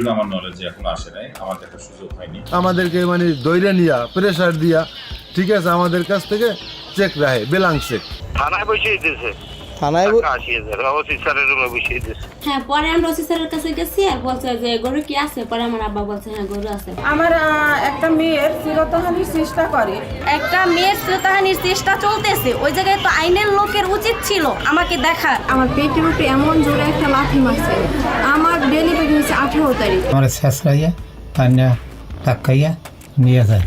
ভিডিওটা আমার নলেজে এখন আসে নাই, আমার দেখার সুযোগ হয়নি। আমাদেরকে মানে দইরা নিয়া প্রেসার দিয়া, ঠিক আছে, আমাদের কাছ থেকে চেক রাখে, বেলাং চেক থানায় বসিয়ে দিয়েছে, থানায় 80,000 ওসি স্যারের রুমে বসিয়ে দিয়েছে। হ্যাঁ, পরে আমরা ওসি স্যারের কাছে গেছি আর বলছে যে গরু কি আছে, পরে আমার আব্বা বলছে হ্যাঁ গরু আছে। আমার একটা মেয়ের শ্লীলতাহানির চেষ্টা করে, একটা মেয়ের শ্লীলতাহানির চেষ্টা চলতেছে, ওই জায়গায় তো আইনের লোকের উচিত ছিল আমাকে দেখা। আমার পেটের উপরে এমন জোরে একটা লাথি মারছে। আমার ডেলিভারি হয়েছে 18 তারিখ। আমার শেষরাইয়া তান্না টাক্কাইয়া নিয়ে যায়।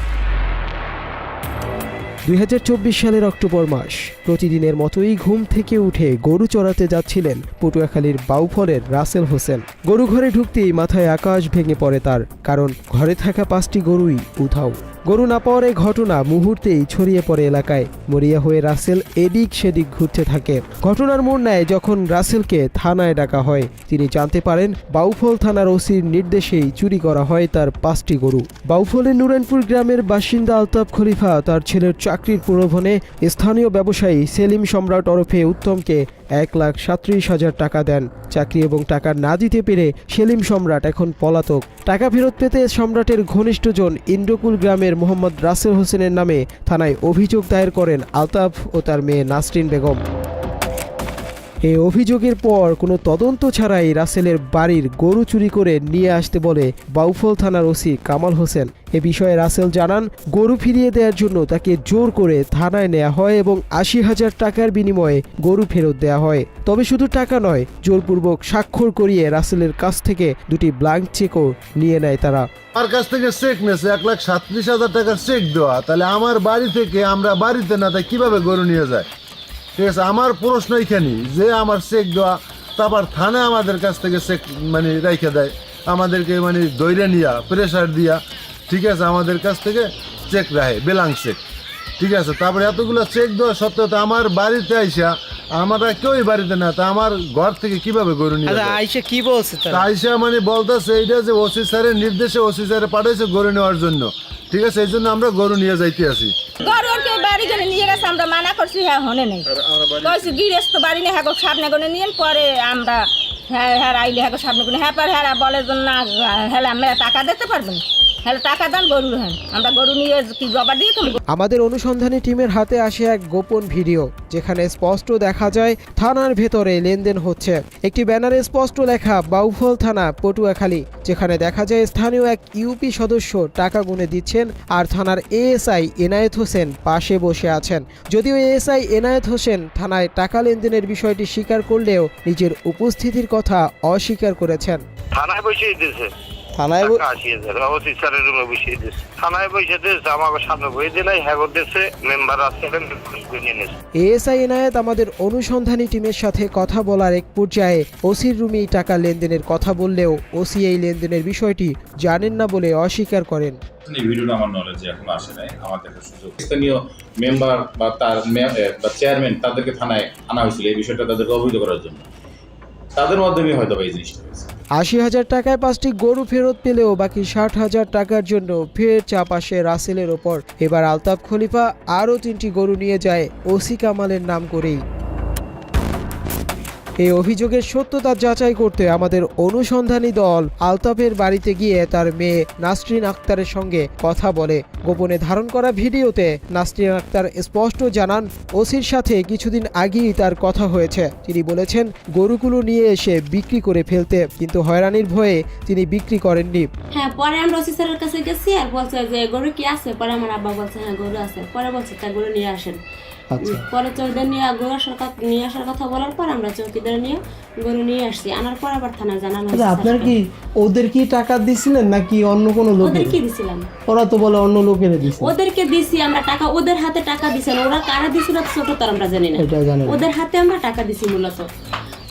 2024 সালের অক্টোবর মাস, প্রতিদিনের মতোই ঘুম থেকে উঠে গরু চড়াতে যাচ্ছিলেন পটুয়াখালীর বাউফলের রাসেল হোসেন। গরু ঘরে ঢুকতেই মাথায় আকাশ ভেঙে পড়ে তার, কারণ ঘরে থাকা 5টি গরুই উধাও। গরু না পাওয়ার এই ঘটনা মুহূর্তেই ছড়িয়ে পড়ে এলাকায়। মরিয়া হয়ে রাসেল এদিক সেদিক ঘুরতে থাকে। ঘটনার মোড় নেয় যখন রাসেলকে থানায় ডাকা হয়। তিনি জানতে পারেন বাউফল থানার ওসির নির্দেশেই চুরি করা হয় তার 5টি গরু। বাউফলের নুরানপুর গ্রামের বাসিন্দা আলতাফ খলিফা তার ছেলের চাকরির প্রলোভনে স্থানীয় ব্যবসায়ী সেলিম সম্রাট ওরফে উত্তমকে 1,37,000 টাকা দেন। চাকরি এবং টাকা না দিতে পেরে সেলিম সম্রাট এখন পলাতক। টাকা ফেরত পেতে সম্রাটের ঘনিষ্ঠজন ইন্দ্রকুল গ্রামের মোহাম্মদ রাসেল হোসেনের নামে থানায় অভিযোগ দায়ের করেন আলতাফ ও তার মেয়ে নাসরিন বেগম। এই অভিযোগের পর কোনো তদন্ত ছাড়াই রাসেলের বাড়ির গরু চুরি করে নিয়ে আসতে বলে বাউফল থানার ওসি কামাল হোসেন। এ বিষয়ে রাসেল জানান, গরু ফিরিয়ে দেওয়ার জন্য তাকে জোর করে থানায় নেওয়া হয় এবং 80,000 টাকার বিনিময়ে গরু ফেরত দেওয়া হয়। তবে শুধু টাকা নয়, জোরপূর্বক স্বাক্ষর করিয়ে রাসেলের কাছ থেকে 2টি ব্ল্যাঙ্ক চেকও নিয়ে নেয় তারা। আমার কাছ থেকে চেক নেছে 1,37,000 টাকার চেক দেওয়া, তাহলে আমার বাড়ি থেকে আমরা বাড়িতে না তাই কিভাবে গরু নিয়ে যায়? ঠিক আছে, আমার প্রশ্ন এইখানেই যে আমার চেক দেওয়া, তারপর থানায় আমাদের কাছ থেকে চেক মানে রেখে দেয়, আমাদেরকে মানে দইরা নিয়া প্রেসার দিয়া, ঠিক আছে, আমাদের কাছ থেকে চেক রাখে, বেলাং চেক, ঠিক আছে। তারপরে এতগুলো চেক দেওয়া সত্ত্বেও তো আমার বাড়িতে আইসা, আমরা কেউই বাড়িতে না, তা আমার ঘর থেকে কিভাবে গরু নিয়ে যায়? আইসা কি বলছে আইসা মানে বলতেছে এইটা যে ওসি স্যারের নির্দেশে ওসি স্যারে পাঠাইছে গরু নেওয়ার জন্য, ঠিক আছে, এই জন্য আমরা গরু নিয়ে যাইতে আসি। গরুর কেউ বাড়ি গেলে নিয়ে গেছে, আমরা মানা করছি, হ্যাঁ হনে নেই কইছি গৃহস্থ বাড়ি নেই, হ্যাঁ সামনে গনে নিয়ে পরে আমরা হ্যাঁ হ্যাঁ আইলে হ্যাঁ সামনে গনে হ্যাঁ পরে হ্যাঁ বলে না হ্যাঁ আমরা টাকা দিতে পারবেন, হ্যাঁ টাকা দেন গরু, হ্যাঁ আমরা গরু নিয়ে কি জবা দিয়ে। আমাদের অনুসন্ধানী টিমের হাতে আসে এক গোপন ভিডিও, যেখানে স্পষ্ট দেখা যায় থানার ভেতরে লেনদেন হচ্ছে। একটি ব্যানারে স্পষ্ট লেখা বাউফল থানা পটুয়াখালী, যেখানে দেখা যায় স্থানীয় এক ইউপি সদস্য টাকা গুনে দিচ্ছেন আর থানার এএসআই এনায়েত হোসেন পাশে বসে আছেন। যদিও এএসআই এনায়েত হোসেন থানায় টাকা লেনদেনের বিষয়টি স্বীকার করলেও নিজের উপস্থিতির কথা অস্বীকার করেছেন। থানায় বসিয়ে দিয়েছে, থানায় 80,000 ওসি স্যারের রুমে বসিয়ে দিয়েছে। থানায় বসিয়ে দিয়েছে, আমাকে সামনে বই দিলাই হ্যাঁ দিয়েছে, মেম্বার আছে নিয়ে নিয়েছে। এএসআই এনায়েত আমাদের অনুসন্ধানী টিমের সাথে কথা বলার এক পর্যায়ে ওসির রুমেই টাকা লেনদেনের কথা বললেও ওসি এই লেনদেনের বিষয়টি জানেন না বলে অস্বীকার করেন। এই ভিডিওটা আমার নলেজে এখন আসে নাই, আমার দেখার সুযোগ। স্থানীয় মেম্বার বা তার বা চেয়ারম্যান তাদেরকে থানায় আনা হয়েছিল এই বিষয়টা তাদেরকে অবহিত করার জন্য, তাদের মাধ্যমে হয়তো এই জিনিসটা হয়েছে। 80,000 টাকায় 5টি গরু ফেরত পেলেও বাকি 60,000 টাকার জন্য ফের চাপ আসে রাসেলের ওপর। এবার আলতাফ খলিফা আরও 3টি গরু নিয়ে যায় ওসি কামালের নাম করেই। এই অভিযোগের সত্যতা যাচাই করতে আমাদের অনুসন্ধানী দল আলতাফের বাড়িতে গিয়ে তার মেয়ে নাসরিন আক্তারের সঙ্গে কথা বলে। গোপনে ধারণ করা ভিডিওতে নাসরিন আক্তার স্পষ্ট জানান, ওসির সাথে কিছুদিন আগেই তার কথা হয়েছে। তিনি বলেছেন গরুগুলো নিয়ে এসে বিক্রি করে ফেলতে, কিন্তু হয়রানির ভয়ে তিনি বিক্রি করেননি। হ্যাঁ, পরে আমরা ওসি স্যারের কাছে গেছি আর বলছে যে গরু কি আছে, পরে আমার আব্বা বলছে হ্যাঁ গরু আছে, পরে বলছে তা গরু নিয়ে আসেন। পরে চৌকিদার নিয়ে গরু নিয়ে আসার কথা বলার পর আমরা চৌকিদার নিয়ে গরু নিয়ে আসছি, আনার পর আবার থানায় জানানো হয়েছে। আপনার কি ওদের কি টাকা দিছিলেন নাকি অন্য কোনো লোক? ওদেরকে দিছিলাম। ওরা তো বলে অন্য লোকের দিছে। ওদেরকে দিছি আমরা টাকা, ওদের হাতে টাকা দিছেন, ওরা কারা দিছিল ছোট তার আমরা জানি না, ওদের হাতে আমরা টাকা দিছি মূলত।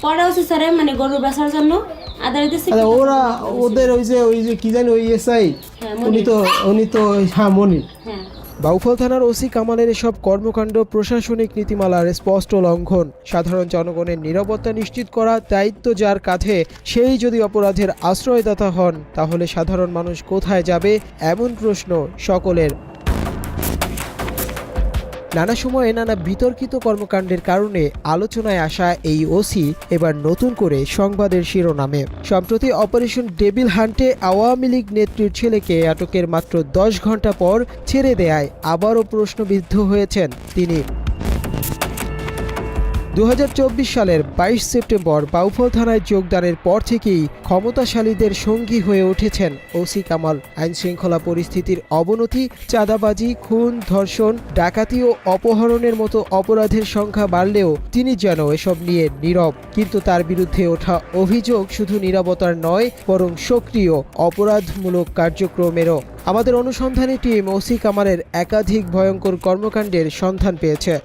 পরে ওসি স্যারে মানে গরু বেচার জন্য আদারে দিছে। ওরা ওদের ওই যে কি জানি ওই এসআই উনি তো হ্যাঁ মনির। হ্যাঁ, বাউফল থানার ওসি কামালের এসব কর্মকাণ্ড প্রশাসনিক নীতিমালার স্পষ্ট লঙ্ঘন। সাধারণ জনগণের নিরাপত্তা নিশ্চিত করা দায়িত্ব যার কাঁধে, সেই যদি অপরাধের আশ্রয়দাতা হন, তাহলে সাধারণ মানুষ কোথায় যাবে, এমন প্রশ্ন সকলের। নানা সময়ে নানা বিতর্কিত কর্মকাণ্ডের কারণে আলোচনায় আসা এই ওসি এবার নতুন করে সংবাদের শিরোনামে। সম্প্রতি অপারেশন ডেভিল হান্টে আওয়ামী লীগ নেত্রীর ছেলেকে আটকের মাত্র 10 ঘন্টা পর ছেড়ে দেয়ায় আবারও প্রশ্নবিদ্ধ হয়েছেন তিনি। 2024 সালের 22 সেপ্টেম্বর বাউফল থানায় যোগদানের পর থেকেই ক্ষমতাশালীদের সঙ্গী হয়ে উঠেছেন ওসি কামাল। আইনশৃঙ্খলা পরিস্থিতির অবনতি, চাঁদাবাজি, খুন, ধর্ষণ, ডাকাতি ও অপহরণের মতো অপরাধের সংখ্যা বাড়লেও তিনি যেন এসব নিয়ে নীরব। কিন্তু তার বিরুদ্ধে ওঠা অভিযোগ শুধু নীরবতার নয়, বরং সক্রিয় অপরাধমূলক কার্যক্রমেরও। আমাদের অনুসন্ধানী টিম ওসি কামালের একাধিক ভয়ঙ্কর কর্মকাণ্ডের সন্ধান পেয়েছে।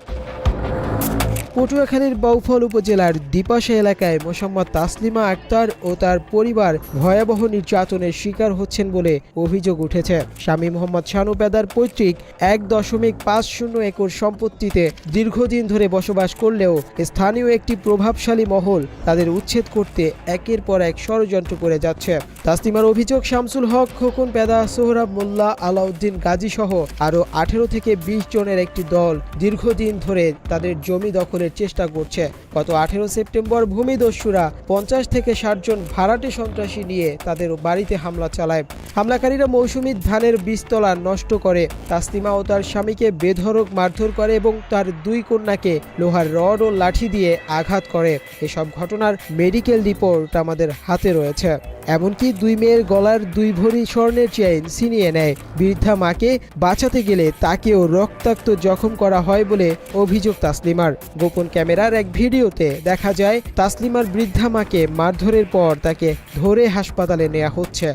পটুয়াখালীর বাউফল উপজেলার দ্বীপাশা এলাকায় মোসাম্মদ তাসলিমা আক্তার ও তার পরিবার ভয়াবহ নির্যাতনের শিকার হচ্ছেন বলে অভিযোগ উঠেছে। স্বামী মোহাম্মদ শানু পেদার পৈতৃক 1.50 একর সম্পত্তিতে দীর্ঘদিন ধরে বসবাস করলেও স্থানীয় একটি প্রভাবশালী মহল তাদের উচ্ছেদ করতে একের পর এক ষড়যন্ত্র করে যাচ্ছে। তাসলিমার অভিযোগ, শামসুল হক, খোকন পেদা, সোহরাব মোল্লা, আলাউদ্দিন গাজী সহ আরও 18 থেকে 20 জনের একটি দল দীর্ঘদিন ধরে তাদের জমি দখলের চেষ্টা করছে। গত 18 সেপ্টেম্বর ভূমিদস্যুরা 50 থেকে 60 জন ভাড়াটে সন্ত্রাসী নিয়ে তাদের বাড়িতে হামলা চালায়। হামলাকারীরা মৌসুমী ধানের বীজতলা নষ্ট করে, তাসলিমা ও তার স্বামীকে বেধড়ক মারধর করে এবং তার 2 কন্যাকে লোহার রড ও লাঠি দিয়ে আঘাত করে। এসব ঘটনার মেডিকেল রিপোর্ট আমাদের হাতে রয়েছে। এমনকি 2 মেয়ের গলার 2 ভরি স্বর্ণের চেইন ছিনিয়ে নেয়। বৃদ্ধা মাকে বাঁচাতে গেলে তাকেও রক্তাক্ত জখম করা হয় বলে অভিযোগ তাসলিমার। গোপন ক্যামেরার এক ভিডিওতে দেখা যায় তাসলিমার বৃদ্ধা মাকে মারধরের পর তাকে ধরে হাসপাতালে নেওয়া হচ্ছে।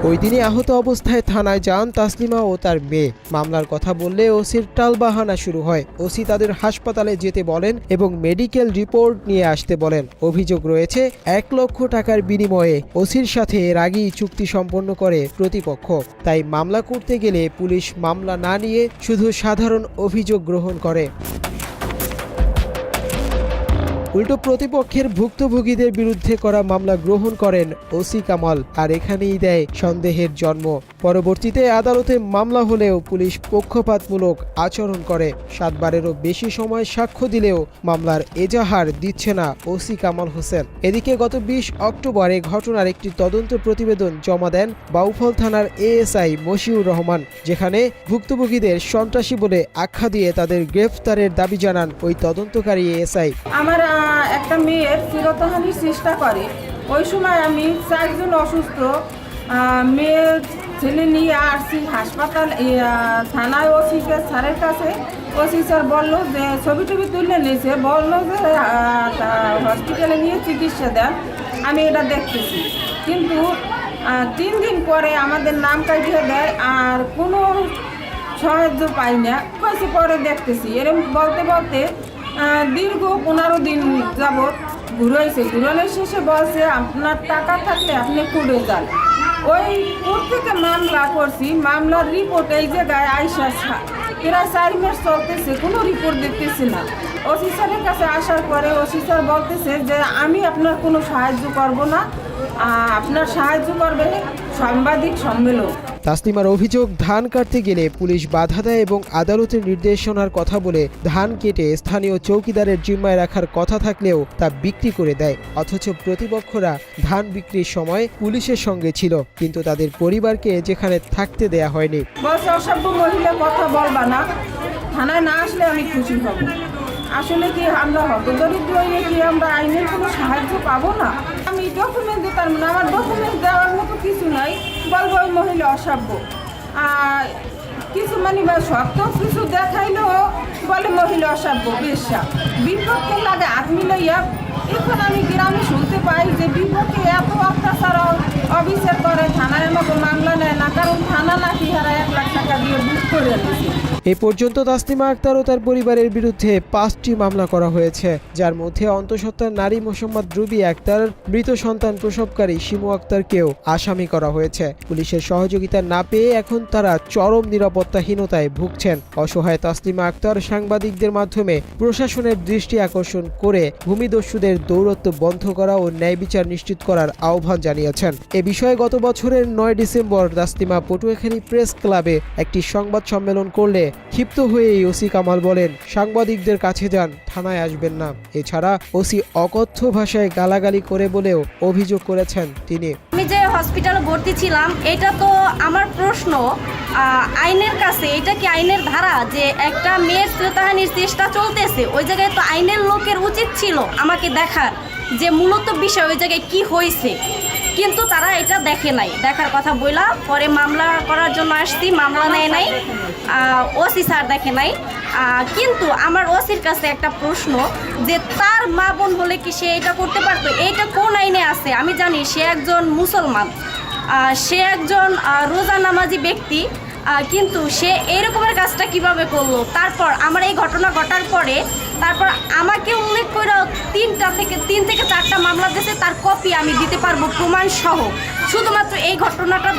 ওই দিনে আহত অবস্থায় থানায় যান তাসলিমা ও তার মেয়ে। মামলার কথা বললে ওসির টালবাহানা শুরু হয়। ওসি তাদের হাসপাতালে যেতে বলেন এবং মেডিকেল রিপোর্ট নিয়ে আসতে বলেন। অভিযোগ রয়েছে 1 লক্ষ টাকার বিনিময়ে ওসির সাথে এর আগেই চুক্তি সম্পন্ন করে প্রতিপক্ষ। তাই মামলা করতে গেলে পুলিশ মামলা না নিয়ে শুধু সাধারণ অভিযোগ গ্রহণ করে। উল্টো প্রতিপক্ষের ভুক্তভোগীদের বিরুদ্ধে করা মামলা গ্রহণ করেন ওসি কামাল, আর এখানেই দেয় সন্দেহের জন্ম। পরবর্তীতে আদালতে মামলা হলেও পুলিশ পক্ষপাতমূলক আচরণ করে। 7 বারেরও বেশি সময় সাক্ষ্য দিলেও মামলার এজাহার দিচ্ছে না ওসি কামাল হোসেন। এদিকে গত 20 অক্টোবর এ ঘটনার একটি তদন্ত প্রতিবেদন জমা দেন বাউফল থানার এএসআই মশিউর রহমান, যেখানে ভুক্তভোগীদের সন্ত্রাসী বলে আখ্যা দিয়ে তাদের গ্রেফতারের দাবি জানান ওই তদন্তকারী এএসআই। আমার একটা মেয়ের চিরতহানির চেষ্টা করে। ওই সময় আমি 4 জন অসুস্থ মেয়ের ছেলে নিয়ে আসছি হাসপাতাল থানায় ওসি স্যারের কাছে। ওসি স্যার বললো যে ছবি তুলে নিয়েছে, বললো যে হসপিটালে নিয়ে চিকিৎসা দেন, আমি এটা দেখতেছি। কিন্তু 3 দিন পরে আমাদের নাম কাটিয়ে দেয় আর কোনো সাহায্য পাই না। কয়েছে পরে দেখতেছি, এরকম বলতে বলতে দীর্ঘ 15 দিন যাবৎ ঘুরাইছে। ঘুরানোর শেষে বলছে আপনার টাকা থাকলে আপনি কোর্টে যান। ওই কোর্ট থেকে মামলা করছি, মামলার রিপোর্ট এই জায়গায় আইসা প্রায় 4 মাস চলতেছে, কোনো রিপোর্ট দেখতেছি না। ওসি স্যারের কাছে আসার পরে ওসি স্যার বলতেছে যে আমি আপনার কোনো সাহায্য করব না, আপনার সাহায্য করবে সাংবাদিক সম্মেলন। তাসলিমার অভিযোগ, ধান কাটতে গেলে পুলিশ বাধা দেয় এবং আদালতের নির্দেশনার কথা বলে ধান কেটে স্থানীয় চৌকিদারের জিম্মায় রাখার কথা থাকলেও তা বিক্রি করে দেয়। অথচ প্রতিপক্ষরা ধান বিক্রির সময় পুলিশের সঙ্গে ছিল, কিন্তু তাদের পরিবারকে যেখানে থাকতে দেয়া হয়নি। বলছে অসভ্য মহিলা কথা বলবা না, থানায় না আসলে আমি খুশি হব। আসলে কি আমরা হতদরিদ্র হয়ে কি আমরা আইনের কোনো সাহায্য পাবো না? আমি ডকুমেন্ট দিতাম না, আমার ডকুমেন্ট দেওয়ার মতো কিছু নাই, বলবো ওই মহিলা অসভ্য। কিছু মানে শক্ত কিছু দেখাইলেও বলে মহিলা অসভ্য, বেশ্যা। বিপক্ষে লাগে হাত মিলাইয়া। এখন আমি গ্রামে শুনতে পাই যে বিপক্ষে এত অত্যাচার অবিচার করে, থানায় আমাকে মামলা নেয় না, কারণ থানা নাকি হারা 1 লাখ টাকা দিয়ে বুক করে দিয়েছে। এ পর্যন্ত তাসলিমা আক্তার ও তার পরিবারের বিরুদ্ধে 5টি মামলা করা হয়েছে, যার মধ্যে অন্তঃসত্ত্বা নারী মোসাম্মদ রুবি আক্তার, মৃত সন্তান প্রসবকারী শিমু আক্তারকেও আসামি করা হয়েছে। পুলিশের সহযোগিতা না পেয়ে এখন তারা চরম নিরাপত্তাহীনতায় ভুগছেন। অসহায় তাসলিমা আক্তার সাংবাদিকদের মাধ্যমে প্রশাসনের দৃষ্টি আকর্ষণ করে ভূমিদস্যুদের দৌরত্ব বন্ধ করা ও ন্যায় বিচার নিশ্চিত করার আহ্বান জানিয়েছেন। এ বিষয়ে গত বছরের 9 ডিসেম্বর তাসলিমা পটুয়াখালী প্রেস ক্লাবে একটি সংবাদ সম্মেলন করলে ক্ষিপ্ত হয়ে ওসি কামাল বলেন, সাংবাদিকদের কাছে যান, থানায় আসবেন না। এছাড়া ওসি অকথ্য ভাষায় গালাগালি করে বলেও অভিযোগ করেছেন তিনি। আমি যে হসপিটালে ভর্তি ছিলাম, এটা তো আমার প্রশ্ন আইনের কাছে, এটা কি আইনের ধারা যে একটা মেয়ের শ্লীলতাহানির চেষ্টা চলতেছে, ওই জায়গায় তো আইনের লোকের উচিত ছিল আমাকে দেখার যে মূলত বিষয় ওই জায়গায় কি হয়েছে, কিন্তু তারা এটা দেখে নাই। দেখার কথা বইলা পরে মামলা করার জন্য আসছি, মামলা নেয় নাই, ওসি স্যার দেখে নাই। কিন্তু আমার ওসির কাছে একটা প্রশ্ন যে তার মা বোন হলে কি সে এটা করতে পারতো? এইটা কোন আইনে আছে? আমি জানি সে একজন মুসলমান, সে একজন রোজা নামাজি ব্যক্তি, কিন্তু সে এইরকমের কাজটা কিভাবে করলো? তারপর আমার এই ঘটনা ঘটার পরে তারপর আমাকে উল্লেখ করে 3 থেকে 4টা মামলা দিয়েছে, তার কপি আমি দিতে পারবো প্রমাণ সহ। শুধুমাত্র এই ঘটনাটা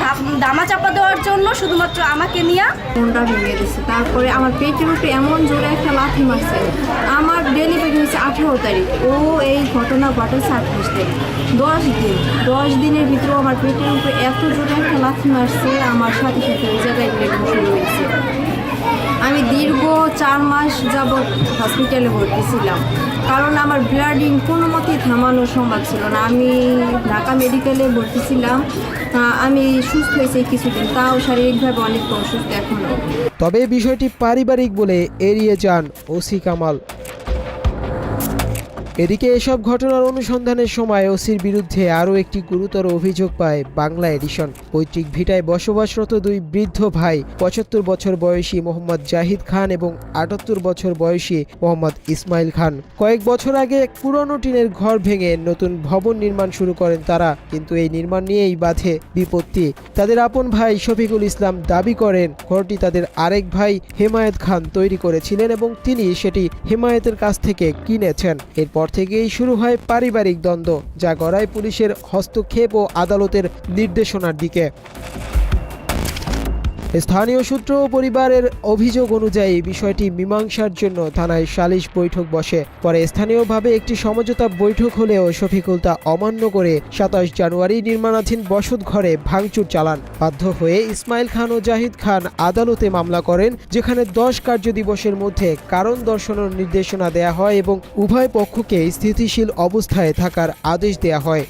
ধামাচাপা দেওয়ার জন্য শুধুমাত্র আমাকে নিয়ে ফোনটা ভেঙে দিচ্ছে। তারপরে আমার পেটের উপরে এমন জোরে একটা লাথি মারছে। আমার ডেলিভারি হয়েছে 18 তারিখ, ও এই ঘটনা ঘটেছে 28 তারিখ। 10 দিনের ভিতরে আমার পেটের উপরে এত জোরে একটা লাথি মারছে, আমার সাথে সাথে ওই জায়গায় ব্লিডিং শুরু হয়েছে। আমি দীর্ঘ 4 মাস যাবৎ হসপিটালে ভর্তি ছিলাম, কারণ আমার ব্লিডিং কোনো মতেই থামানো সম্ভব ছিল না। আমি ঢাকা মেডিকেলে ভর্তি ছিলাম, আমি সুস্থ হয়েছি কিছুদিন, তাও শারীরিকভাবে অনেক অসুস্থ এখনও। তবে বিষয়টি পারিবারিক বলে এড়িয়ে যান ওসি কামাল। এদিকে এসব ঘটনার অনুসন্ধানের সময় ওসির বিরুদ্ধে আরও একটি গুরুতর অভিযোগ পায় বাংলা এডিশন। পৈতৃক ভিটায় বসবাসরত 2 বৃদ্ধ ভাই 75 বছর বয়সী মোহাম্মদ জাহিদ খান এবং 78 বছর বয়সী মোহাম্মদ ইসমাইল খান কয়েক বছর আগে এক পুরনো টিনের ঘর ভেঙে নতুন ভবন নির্মাণ শুরু করেন তারা, কিন্তু এই নির্মাণ নিয়েই বাধে বিপত্তি। তাদের আপন ভাই শফিকুল ইসলাম দাবি করেন ঘরটি তাদের আরেক ভাই হেমায়েত খান তৈরি করেছিলেন এবং তিনি সেটি হেমায়েতের কাছ থেকে কিনেছেন। এরপর থেকেই শুরু হয় পারিবারিক দ্বন্দ্ব, যা গড়ায় পুলিশের হস্তক্ষেপ ও আদালতের নির্দেশনার দিকে। স্থানীয় সূত্র ও পরিবারের অভিযোগ অনুযায়ী বিষয়টি মীমাংসার জন্য থানায় সালিশ বৈঠক বসে। পরে স্থানীয়ভাবে একটি সমঝোতা বৈঠক হলেও শফিকুল তা অমান্য করে 27 জানুয়ারি নির্মাণাধীন বসত ঘরে ভাঙচুর চালান। বাধ্য হয়ে ইসমাইল খান ও জাহিদ খান আদালতে মামলা করেন, যেখানে 10 কার্যদিবসের মধ্যে কারণ দর্শানোর নির্দেশনা দেয়া হয় এবং উভয় পক্ষকে স্থিতিশীল অবস্থায় থাকার আদেশ দেয়া হয়।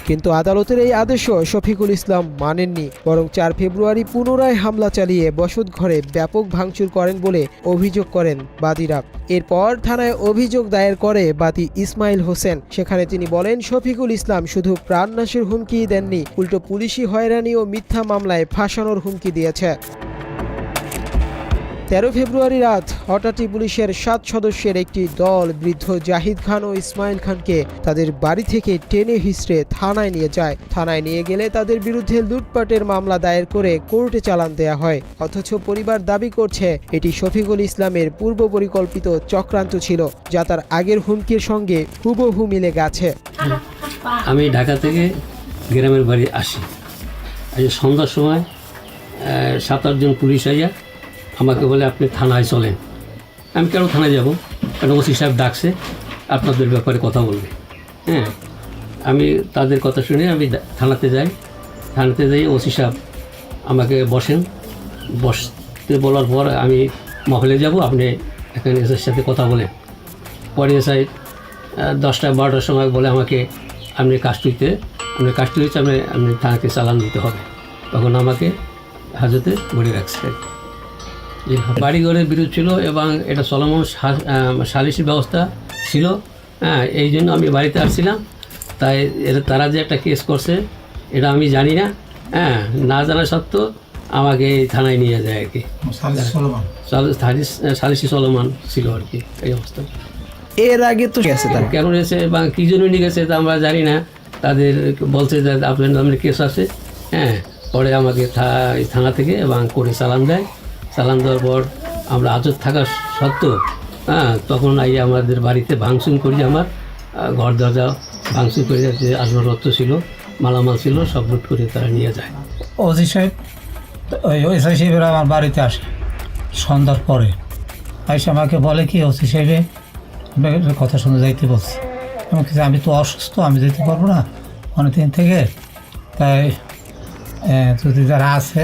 কিন্তু আদালতের এই আদেশও শফিকুল ইসলাম মানেননি, বরং 4 ফেব্রুয়ারি পুনরায় হামলা চালিয়ে বসত ঘরে ব্যাপক ভাঙচুর করেন বলে অভিযোগ করেন বাদীরা। এরপর থানায় অভিযোগ দায়ের করে বাদী ইসমাইল হোসেন। সেখানে তিনি বলেন শফিকুল ইসলাম শুধু প্রাণনাশের হুমকি দেননি, উল্টো পুলিশি হয়রানি ও মিথ্যা মামলায় ফাঁসানোর হুমকি দিয়েছে। 13 ফেব্রুয়ারি রাত হঠাৎই পুলিশের 7 সদস্যের একটি দল বৃদ্ধ জাহিদ খান ও ইসমাইল খানকে তাদের বাড়ি থেকে টেনে হিঁচড়ে থানায় নিয়ে যায়। থানায় নিয়ে গেলে তাদের বিরুদ্ধে লুটপাটের মামলা দায়ের করে কোর্টে চালান দেয়া হয়। অথচ পরিবার দাবি করছে এটি শফিকুল ইসলামের পূর্ব পরিকল্পিত চক্রান্ত ছিল, যা তার আগের হুমকির সঙ্গে হুবহু মিলে গেছে। আমি ঢাকা থেকে গ্রামের বাড়ি আসি, আজ সন্ধ্যার সময় 7-8 জন পুলিশ আইয়া আমাকে বলে আপনি থানায় চলেন। আমি কেন থানায় যাব? কারণ ওসি সাহেব ডাকছে, আপনাদের ব্যাপারে কথা বলবে। হ্যাঁ, আমি তাদের কথা শুনে আমি থানাতে যাই। থানাতে যাই ওসি সাহেব আমাকে বসতে বলার পর আমি মহলে যাব, আপনি এখানে এসের সাথে কথা বলেন। পরে এসে 10টা-12টার সময় বলে আমাকে আপনি কাস্টডিতে আপনি থানাতে চালান দিতে হবে। তখন আমাকে হাজতে ভরে রাখছে। বাড়িঘরের বিরোধ ছিল এবং এটা চলমান সালিসি ব্যবস্থা ছিল। হ্যাঁ, এই জন্য আমি বাড়িতে আসছিলাম। তাই তারা যে একটা কেস করছে এটা আমি জানি না। হ্যাঁ, না জানা সত্ত্বেও আমাকে থানায় নিয়ে যায় আর কি। সালিসি চলমান ছিল আর কি এই অবস্থা। এর আগে তো গেছে তারা কেন গেছে বা কী জন্য নিয়ে গেছে তা আমরা জানি না। তাদের বলছে যে আপনার নামে কেস আছে। হ্যাঁ, পরে আমাকে থানা থেকে এবং কোর্টে চালান দেয়। চালান দেওয়ার পর আমরা হাজত থাকা সত্ত্বেও তখন আই আমাদের বাড়িতে ভাঙচুর করি, আমার ঘর দরজা ভাঙচুর করে যে আসবাবপত্র ছিল, মালামাল ছিল, সব লুট করে তারা নিয়ে যায়। ওসি সাহেব ওসি সাহেবেরা আমার বাড়িতে আসে সন্ধ্যার পরে, এসে আমাকে বলে কি ওসি সাহেবে কথা শুনে যাইতে বলছে। আমি তো অসুস্থ, আমি যেতে পারবো না অনেকদিন থেকে, তাই যদি যারা আছে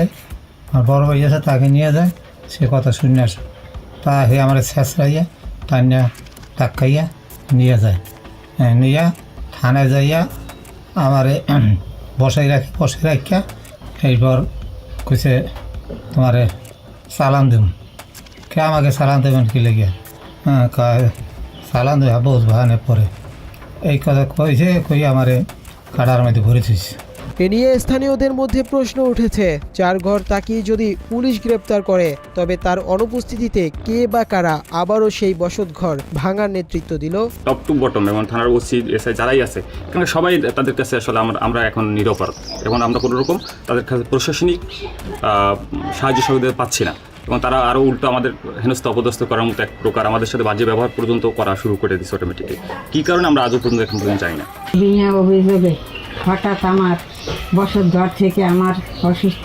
আর বড় ভাই আছে তাকে নিয়ে যায়, সে কথা শুনে আসে, তা হে আমার শেষরাইয়া টানিয়া টাক্কাইয়া নিয়ে যায়, নিয়ে থানায় যাইয়া আমারে বসাই রাখিয়া এইবার কইছে তোমারে চালান দেব। কে আমাকে চালান দেবেন কি লেগে? চালান দেবে বহুত ভানে পরে এই কথা কইছে, কই আমারে কাটার মধ্যে ভরে থুইছে। এ নিয়ে স্থানীয়দের মধ্যে প্রশ্ন উঠেছে, যার ঘর তাকিয়ে যদি পুলিশ গ্রেপ্তার করে তবে তার অনুপস্থিতিতে কে বা কারা আবারও সেই বসতঘর ভাঙার নেতৃত্ব দিল। টপ টু বটম এবং থানার ওসি এসআই যারাই আছে, কারণ সবাই তাদের কাছে আসলে আমরা এখন নিরপরাধ এবং আমরা কোনো রকম তাদের কাছে প্রশাসনিক সাহায্য সহযোগিতা পাচ্ছি না এবং তারা আরও উল্টো আমাদের হেনস্থ অপদস্থ করার মতো এক প্রকার আমাদের সাথে বাজে ব্যবহার পর্যন্ত করা শুরু করে দিচ্ছে অটোমেটিকলি। কী কারণে আমরা আজও পর্যন্ত এখন পর্যন্ত জানি না। বিনা অভিযোগে হঠাৎ আমার বসতঘর থেকে আমার অসুস্থ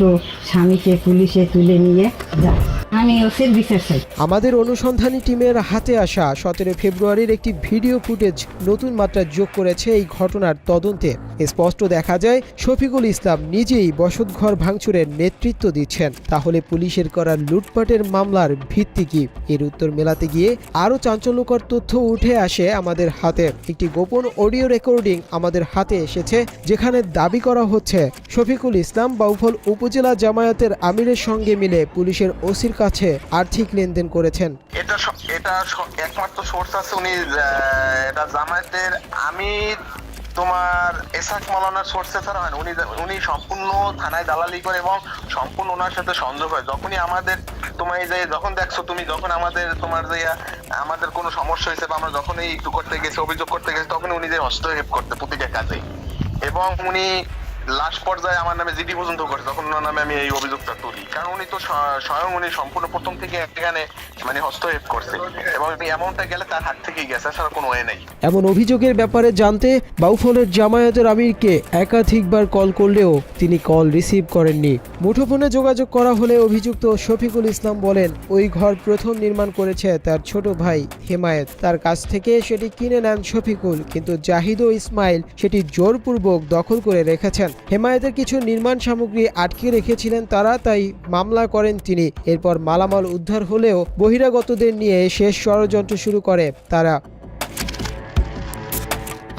স্বামীকে পুলিশে তুলে নিয়ে যায়। আমি ওসির বিচার চাই। আমাদের অনুসন্ধানী টিমের হাতে আসা 17 ফেব্রুয়ারির একটি ভিডিও ফুটেজ নতুন মাত্রা যোগ করেছে এই ঘটনার তদন্তে। স্পষ্ট দেখা যায় শফিকুল ইসলাম নিজেই বসতঘর ভাঙচুরের নেতৃত্ব দিচ্ছেন। তাহলে পুলিশের করা লুটপাটের মামলার ভিত্তি কি? এর উত্তর মেলাতে গিয়ে আরও চাঞ্চল্যকর তথ্য উঠে আসে আমাদের হাতে। একটি গোপন অডিও রেকর্ডিং আমাদের হাতে এসেছে, যেখানে দাবি করা হচ্ছে শফিকুল ইসলাম বাউফল উপজেলা জামায়াতের আমিরের সঙ্গে মিলে পুলিশের ওসির কাছে আর্থিক লেনদেন করেছেন। এটা একমাত্র সোর্স আছে, উনি এটা জামায়াতের আমির তোমার এসাক মাওলানার সোর্সে ছাড়া হয় না। উনি সম্পূর্ণ থানায় দালালি করে এবং সম্পূর্ণ ওনার সাথে সংযোগ হয়। যখনই আমাদের তোমার এই যে যখন দেখছো তুমি যখন আমাদের তোমার যে আমাদের কোনো সমস্যা হয়েছে বা আমরা যখন এই একটু করতে গেছি অভিযোগ করতে গেছি তখন উনি যে হস্তক্ষেপ করতে প্রতিটা কাজে এবং উনি লাস্ট পর্যায়ে আমার নামে জিডি পর্যন্ত করে, তখন ওনার নামে আমি এই অভিযোগটা তুলি, কারণ উনি তো স্বয়ং উনি সম্পূর্ণ প্রথম থেকে এখানে মানে হস্তক্ষেপ করছে এবং এমনটা গেলে তার হাত থেকেই গেছে, ছাড়া কোনো ওয়ে নেই। এমন অভিযোগের ব্যাপারে জানতে বাউফলের জামায়াতের আমিরকে একাধিকবার কল করলেও তিনি কল রিসিভ করেননি। মুঠোফোনে যোগাযোগ করা হলে অভিযুক্ত শফিকুল ইসলাম বলেন ওই ঘর প্রথম নির্মাণ করেছে তার ছোট ভাই হেমায়েত। তার কাছ থেকে সেটি কিনে নেন শফিকুল, কিন্তু জাহিদ ও ইসমাইল সেটি জোরপূর্বক দখল করে রেখেছেন। হেমায়েতের কিছু নির্মাণ সামগ্রী আটকে রেখেছিলেন তারা, তাই মামলা করেন তিনি। এরপর মালামাল উদ্ধার হলেও বহিরাগতদের নিয়ে শেষ ষড়যন্ত্র শুরু করে তারা।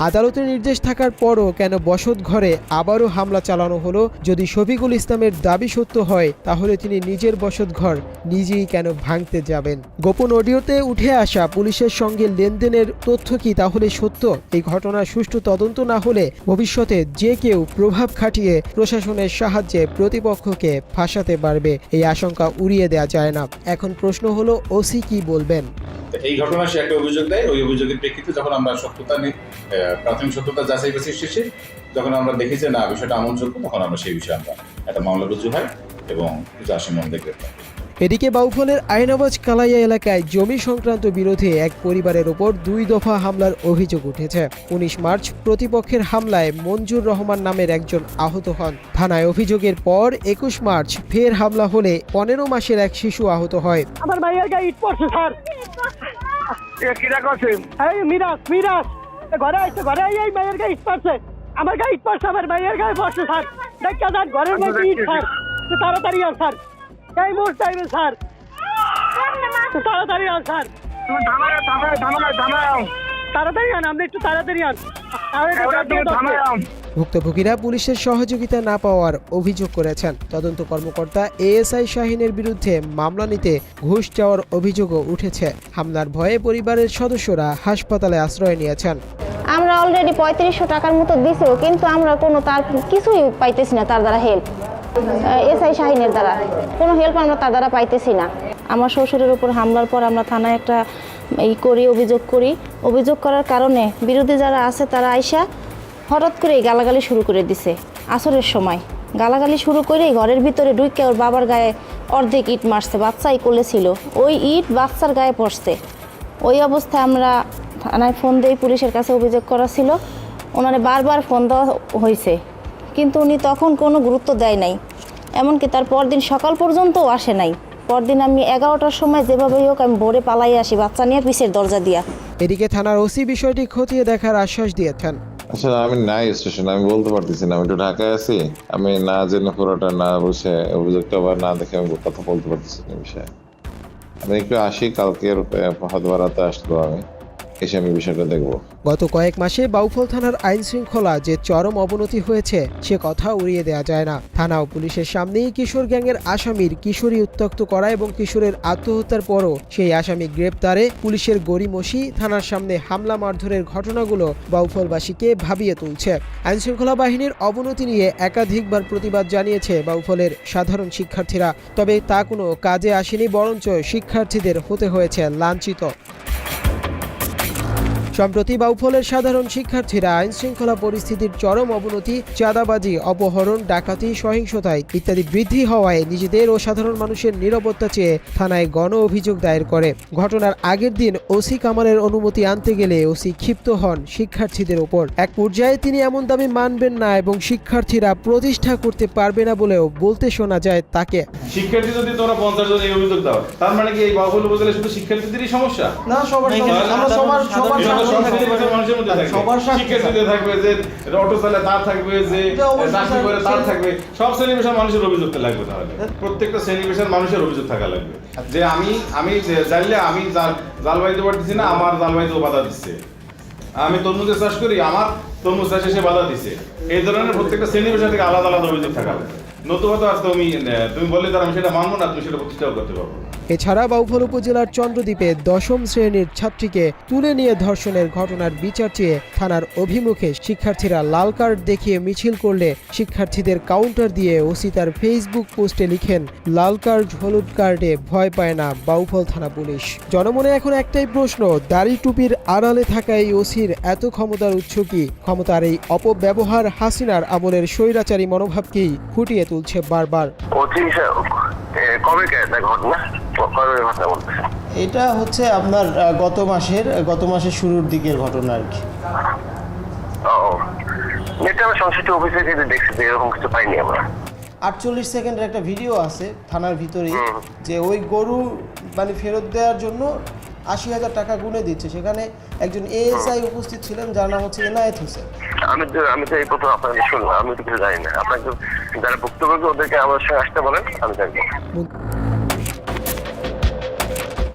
আদালতের নির্দেশ থাকার পরও কেন বসত ঘরে আবারও হামলা চালানো হলো? যদি শফিকুল ইসলামের দাবি সত্য হয় তাহলে তিনি নিজের বসত ঘর নিজেই কেন ভাঙতে যাবেন? গোপন অডিওতে উঠে আসা পুলিশের সঙ্গে লেনদেনের তথ্য কি তাহলে সত্য? এই ঘটনার সুষ্ঠু তদন্ত না হলে ভবিষ্যতে যে কেউ প্রভাব খাটিয়ে প্রশাসনের সাহায্যে প্রতিপক্ষকে ফাঁসাতে পারবে, এই আশঙ্কা উড়িয়ে দেওয়া যায় না। এখন প্রশ্ন হলো ওসি কি বলবেন? এই ঘটনা সে একটা অভিযোগ দেয়, ওই অভিযোগের প্রেক্ষিতে যখন আমরা প্রাথমিক সত্যতা যাচাই বাছাই শেষে যখন আমরা দেখি যে না বিষয়টা আমলযোগ্য, তখন আমরা সেই বিষয়ে আমরা একটা মামলা রুজু হয় এবং কিছু আসামিদের গ্রেপ্তার। এদিকে বাউফলের আইনাবাজ কালাইয়া এলাকায় জমি সংক্রান্ত বিরোধে এক পরিবারের ওপর 2 দফা হামলার অভিযোগ উঠেছে। 19 মার্চ প্রতিপক্ষের হামলায় মঞ্জুর রহমান নামের একজন আহত হন। থানায় অভিযোগের পর 21 মার্চ ফের হামলা হলে 15 মাসের এক শিশু আহত হয়। আমার ভাইয়ের গায়ে ইট পড়ছে স্যার। কিরা করছে? এই মিরাজ ঘরে আসছে, ঘরে এই ভাইয়ের গায়ে ইট পড়ছে, আমার গায়ে ইট পড়ছে, আমার ভাইয়ের গায়ে পড়ছে স্যার। দেখা যান ঘরের মধ্যে ইট স্যার, তাড়াতাড়ি আন স্যার, এই মোট টাইমে স্যার, তাড়াতাড়ি আন স্যার, তাড়াতাড়ি আন, আপনি একটু তাড়াতাড়ি আন। ভুক্তভোগীরা পুলিশের সহযোগিতা না পাওয়ার অভিযোগ করেছেন। তদন্ত কর্মকর্তা এএসআই শাহিনের বিরুদ্ধে মামলা নিতে ঘুষ চাওয়ার অভিযোগও উঠেছে। হামলার ভয়ে পরিবারের সদস্যরা হাসপাতালে আশ্রয় নিয়েছেন। আমরা অলরেডি 3500 টাকার মতো দিছিল, কিন্তু আমরা কোনো তার কিছুই পাইতেছি না, তার দ্বারা হেল্প এসআই শাহিনের দ্বারা কোনো হেল্প আমরা তার দ্বারা পাইতেছি না। আমার শ্বশুরের উপর হামলার পর আমরা থানায় একটা অভিযোগ করার কারণে বিরোধী যারা আছে তারা আইসা হঠাৎ করে গালাগালি শুরু করে দিছে। আসরের সময় গালাগালি শুরু করে ঘরের ভিতরে ঢুকে ওর বাবার গায়ে অর্ধেক ইট মারছে, বাচ্চাই কোলেছিল, ওই ইট বাচ্চার গায়ে পড়ছে। ওই অবস্থায় আমরা থানায় ফোন দিয়ে পুলিশের কাছে অভিযোগ করা ছিল, ওনারে বারবার ফোন দেওয়া হয়েছে, কিন্তু উনি তখন কোনো গুরুত্ব দেয় নাই, এমনকি তার পরদিন সকাল পর্যন্তও আসে নাই। পরদিন আমি 11টার সময় যেভাবেই হোক আমি ভোরে পালাই আসি বাচ্চা নিয়ে পিছের দরজা দিয়া। এদিকে থানার ওসি বিষয়টি খতিয়ে দেখার আশ্বাস দিয়েছেন। আসলে আমি নাই স্টেশন, আমি বলতে পারতেছি না, আমি একটু ঢাকায় আছি, আমি না জেনে পুরোটা না বসে অভিযোগটা আবার না দেখে আমি কথা বলতে পারতেছি না বিষয়ে। আমি একটু আসি, কালকে হয়তো রাতে আসবো, আমি এসে আমি বিষয়টা দেখবো। গত কয়েক মাসে বাউফল থানার আইন শৃঙ্খলা যে চরম অবনতি হয়েছে সে কথা উড়িয়ে দেওয়া যায় না। থানা ও পুলিশের সামনেই কিশোর গ্যাংয়ের আসামির কিশোরী উত্ত্যক্ত করা এবং কিশোরের আত্মহত্যার পরও সেই আসামি গ্রেপ্তারে পুলিশের গড়িমসি, থানার সামনে হামলা মারধরের ঘটনাগুলো বাউফলবাসীকে ভাবিয়ে তুলছে। আইন শৃঙ্খলা বাহিনীর অবনতি নিয়ে একাধিকবার প্রতিবাদ জানিয়েছে বাউফলের সাধারণ শিক্ষার্থীরা, তবে তা কোনো কাজে আসেনি, বরঞ্চ শিক্ষার্থীদের হতে হয়েছে লাঞ্ছিত। সম্প্রতি বাউফলের সাধারণ শিক্ষার্থীরা আইন শৃঙ্খলা পরিস্থিতির চরম অবনতি, চাঁদাবাজি, অপহরণ, ডাকাতি, সহিংসতায় ইত্যাদি বৃদ্ধি হওয়ায় নিজেদের ও সাধারণ মানুষের নিরাপত্তা চেয়ে থানায় গণ অভিযোগ দায়ের করে। ঘটনার আগের দিন ওসি কামালের অনুমতি আনতে গেলে ওসি ক্ষিপ্ত হন শিক্ষার্থীদের ওপর। এক পর্যায়ে তিনি এমন দাবি মানবেন না এবং শিক্ষার্থীরা প্রতিষ্ঠা করতে পারবে না বলেও বলতে শোনা যায় তাকে। শিক্ষার্থী যদি তোমরা 50 জন এই অভিযোগ দাও, তার মানে কি এই বাউফল উপজেলা শুধু শিক্ষার্থীদেরই সমস্যা? না, সবার শিক্ষার্থীদের থাকবে, যে অটো চালায় তার থাকবে, যে চাকরি করে তার থাকবে, সব শ্রেণী পেশার মানুষের অভিযোগ লাগবে। তাহলে প্রত্যেকটা শ্রেণী পেশার মানুষের অভিযোগ থাকা লাগবে যে আমি জানলে আমি জাল বাইতে পারতেছি না, আমার জাল বাইতেও বাধা দিচ্ছে। আমি তরমুজের চাষ করি, আমার তরমুজ চাষে সে বাধা দিচ্ছে। এই ধরনের প্রত্যেকটা শ্রেণী পেশা থেকে আলাদা আলাদা অভিযোগ থাকা লাগবে। নতুবা তো তুমি বললে তার আমি সেটা মানবো না, তুমি সেটা প্রতিষ্ঠাও করতে পারবো না। এছাড়া বাউফল উপজেলার চন্দ্রদ্বীপে 10ম শ্রেণীর ছাত্রীকে তুলে নিয়ে ধর্ষণের ঘটনার বিচার চেয়ে থানার অভিমুখে শিক্ষার্থীরা লাল কার্ড দেখিয়ে মিছিল করলে শিক্ষার্থীদের কাউন্টার দিয়ে ওসি তার ফেসবুক পোস্টে লিখেন, লাল কার্ড হলুদ কার্ডে ভয় পায় না বাউফল থানা পুলিশ। জনমনে এখন একটাই প্রশ্ন, দাড়ি টুপির আড়ালে থাকা এই ওসির এত ক্ষমতার উৎস কি? ক্ষমতার এই অপব্যবহার হাসিনার আমলের স্বৈরাচারী মনোভাবকেই ফুটিয়ে তুলছে বারবার। এটা হচ্ছে আপনার গত মাসের শুরুর দিকের ঘটনা আর কি। এরকম কিছু পাইনি আমরা। 48 সেকেন্ডের একটা ভিডিও আছে থানার ভিতরে, যে ওই গরু মানে ফেরত দেওয়ার জন্য 80,000 টাকা গুনে দিচ্ছে। সেখানে একজন এএসআই উপস্থিত ছিলেন যার নাম হচ্ছে এনায়েত হোসেন। আমি তো এই কথা আপনাকে শুনলাম, আমি তো কিছু জানি না। আপনাকে যারা ভুক্তভোগী ওদেরকে আমার সঙ্গে আসতে বলেন, আমি জানবো।